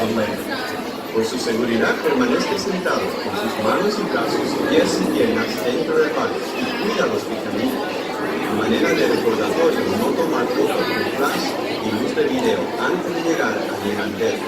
al land. Por su seguridad, permanezca sentado con sus manos y brazos, pies y piernas dentro del barco y cuida los picaminos. A manera de recordatorio, no tomar fotos con flash y luz de video antes de llegar al delantero.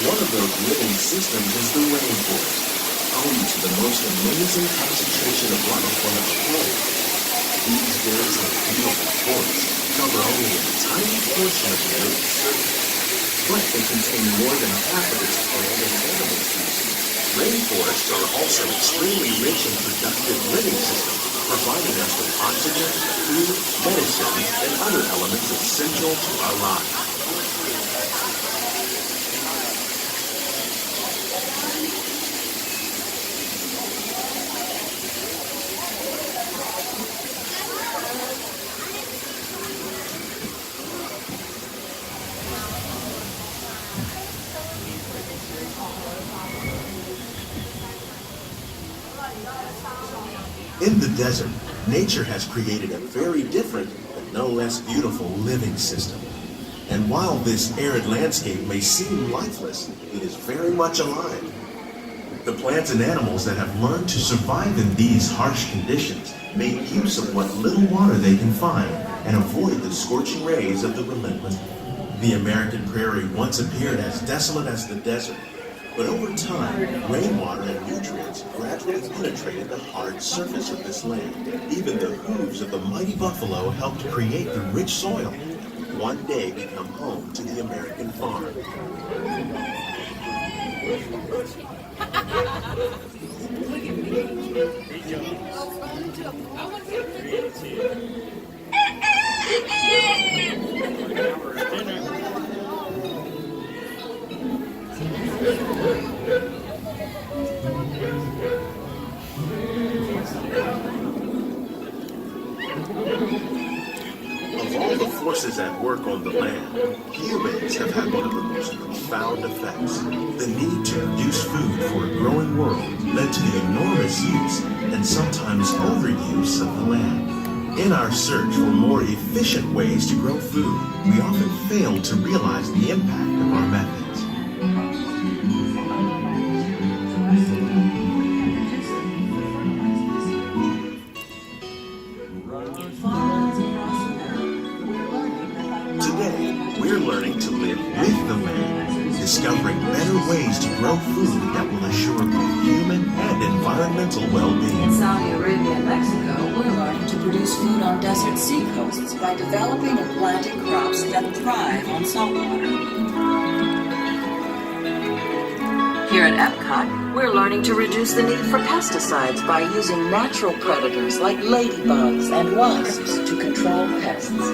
One of those living systems is the rainforest, home to the most amazing concentration of life on our planet. These dense and beautiful forests cover only a tiny portion of the Earth's surface, but they contain more than half of its plant and animal species. Rainforests are also extremely rich in productive living systems, providing us with oxygen, food, medicine, and other elements essential to our lives. In the desert, nature has created a very different, but no less beautiful living system. And while this arid landscape may seem lifeless, it is very much alive. The plants and animals that have learned to survive in these harsh conditions make use of what little water they can find and avoid the scorching rays of the relentless. The American prairie once appeared as desolate as the desert, but over time, rainwater and nutrients gradually penetrated the hard surface of this land. Even the hooves of the mighty buffalo helped create the rich soil, one day become home to the American farm. Of all the forces at work on the land, humans have had one of the most profound effects. The need to produce food for a growing world led to the enormous use and sometimes overuse of the land. In our search for more efficient ways to grow food, we often fail to realize the impact of our methods. discovering better ways to grow food that will assure both human and environmental well-being. In Saudi Arabia and Mexico, we're learning to produce food on desert seacoasts by developing and planting crops that thrive on saltwater. Here at Epcot, we're learning to reduce the need for pesticides by using natural predators like ladybugs and wasps to control pests.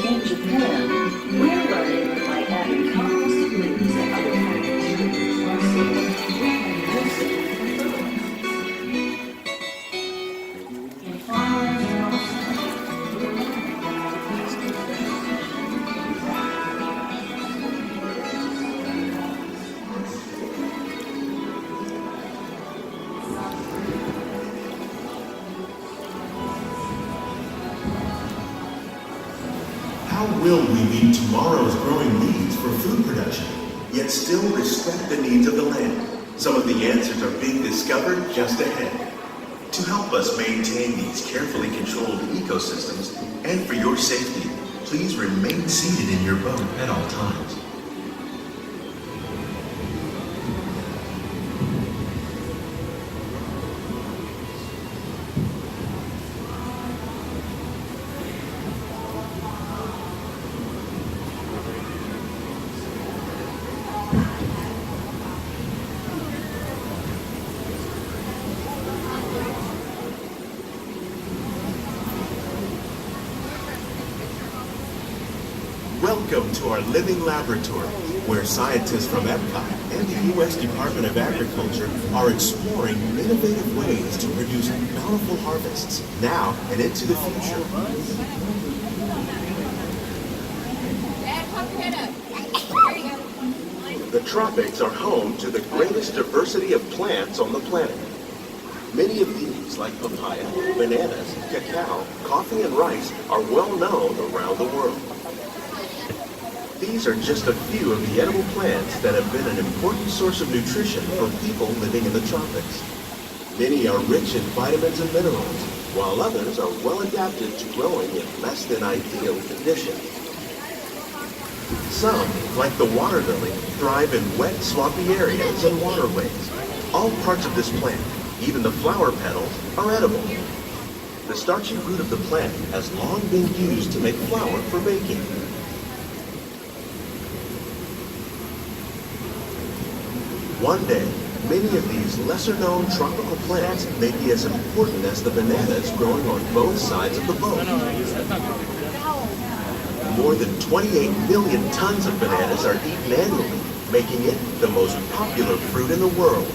In Japan, we're learning by adding composted leaves and other organic sugars or seeds, we can use them for fertilizer. In farmers and Australia, we're learning How will we meet tomorrow's growing needs for food production, yet still respect the needs of the land? Some of the answers are being discovered just ahead. To help us maintain these carefully controlled ecosystems, and for your safety, please remain seated in your boat at all times. Welcome to our living laboratory, where scientists from Epcot and the U.S. Department of Agriculture are exploring innovative ways to produce bountiful harvests now and into the future. The tropics are home to the greatest diversity of plants on the planet. Many of these, like papaya, bananas, cacao, coffee, and rice, are well known around the world. These are just a few of the edible plants that have been an important source of nutrition for people living in the tropics. Many are rich in vitamins and minerals, while others are well adapted to growing in less than ideal conditions. Some, like the water lily, thrive in wet, swampy areas and waterways. All parts of this plant, even the flower petals, are edible. The starchy root of the plant has long been used to make flour for baking. One day, many of these lesser-known tropical plants may be as important as the bananas growing on both sides of the boat. More than 28 million tons of bananas are eaten annually, making it the most popular fruit in the world.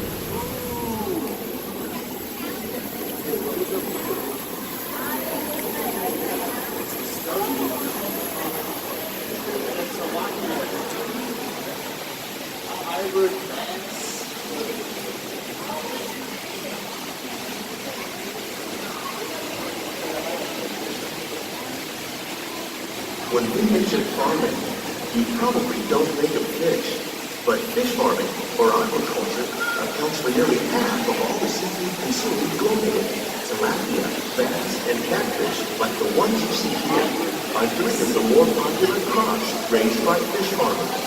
When we mention farming, you probably don't think of fish, but fish farming, or aquaculture, accounts for nearly half of all the seafood consumed globally. Tilapia, bass, and catfish, like the ones you see here, are three of the more popular crops raised by fish farmers.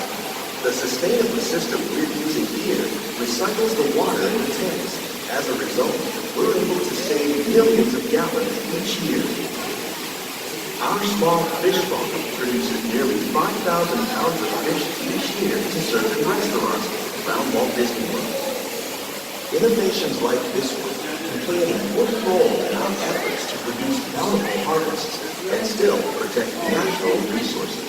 The sustainable system we're using here recycles the water in the tanks. As a result, we're able to save millions of gallons each year. Our small fish farm produces nearly 5,000 pounds of fish each year to serve in restaurants around Walt Disney World. Innovations like this one can play an important role in our efforts to produce bountiful harvests and still protect natural resources.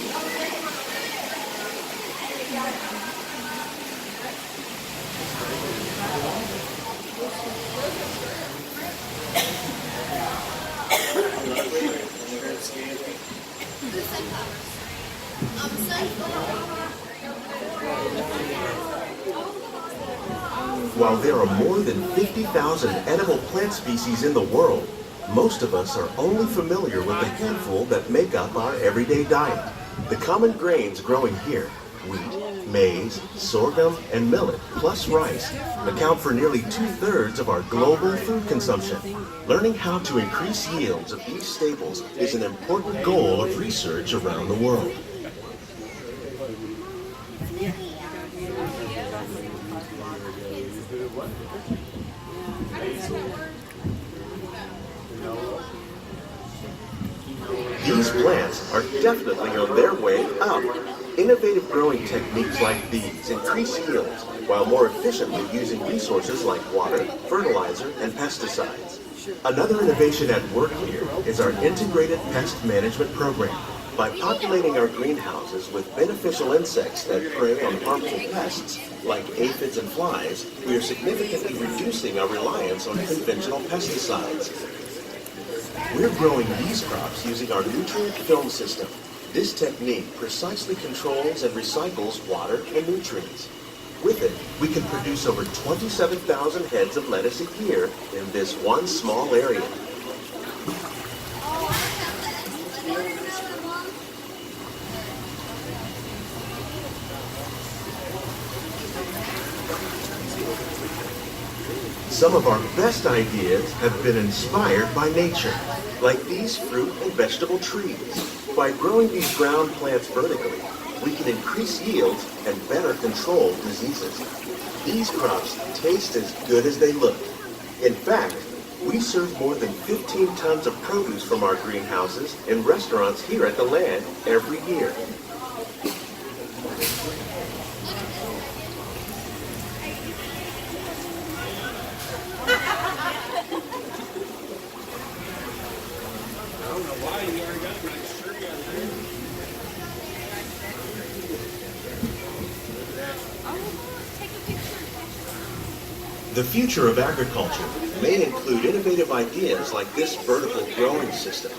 While there are more than 50,000 edible plant species in the world, most of us are only familiar with the handful that make up our everyday diet. The common grains growing here, wheat, maize, sorghum, and millet, plus rice, account for nearly 2/3 of our global food consumption. Learning how to increase yields of these staples is an important goal of research around the world. These plants are definitely on their way up. Innovative growing techniques like these increase yields while more efficiently using resources like water, fertilizer, and pesticides. Another innovation at work here is our integrated pest management program. By populating our greenhouses with beneficial insects that prey on harmful pests, like aphids and flies, we are significantly reducing our reliance on conventional pesticides. We're growing these crops using our nutrient film system. This technique precisely controls and recycles water and nutrients. With it, we can produce over 27,000 heads of lettuce a year in this one small area. Some of our best ideas have been inspired by nature, like these fruit and vegetable trees. By growing these ground plants vertically, we can increase yields and better control diseases. These crops taste as good as they look. In fact, we serve more than 15 tons of produce from our greenhouses in restaurants here at the land every year. The future of agriculture may include innovative ideas like this vertical growing system.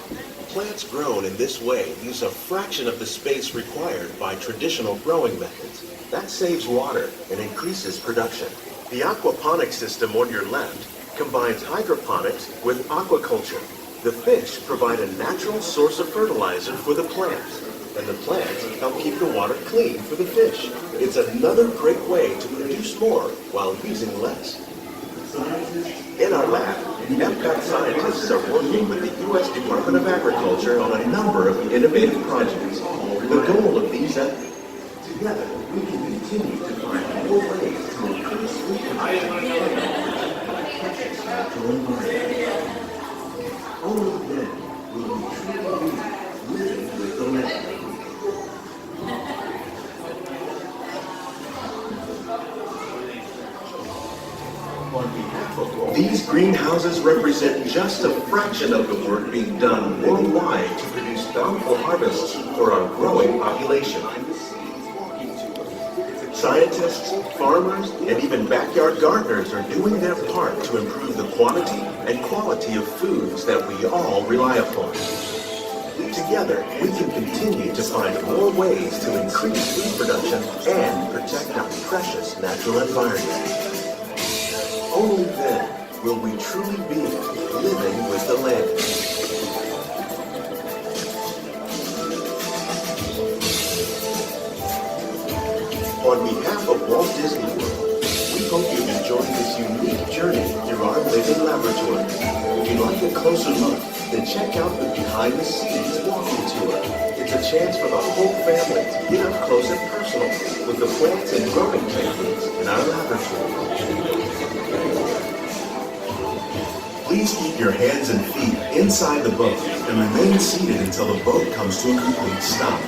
Plants grown in this way use a fraction of the space required by traditional growing methods. That saves water and increases production. The aquaponics system on your left combines hydroponics with aquaculture. The fish provide a natural source of fertilizer for the plants, and the plants help keep the water clean for the fish. It's another great way to produce more while using less. In our lab, Epcot scientists are working with the U.S. Department of Agriculture on a number of innovative projects. The goal of these efforts, together we can continue to find more ways to increase food production and protect natural environment. Only then will we truly be living with the land. These greenhouses represent just a fraction of the work being done worldwide to produce bountiful harvests for our growing population. Scientists, farmers, and even backyard gardeners are doing their part to improve the quantity and quality of foods that we all rely upon. Together, we can continue to find more ways to increase food production and protect our precious natural environment. Only then will we truly be living with the land. On behalf of Walt Disney World, we hope you've enjoyed this unique journey through our living laboratory. If you'd like a closer look, then check out the Behind the Scenes walking tour. It's a chance for the whole family to get up close and personal with the plants and growing techniques in our laboratory. Please keep your hands and feet inside the boat and remain seated until the boat comes to a complete stop.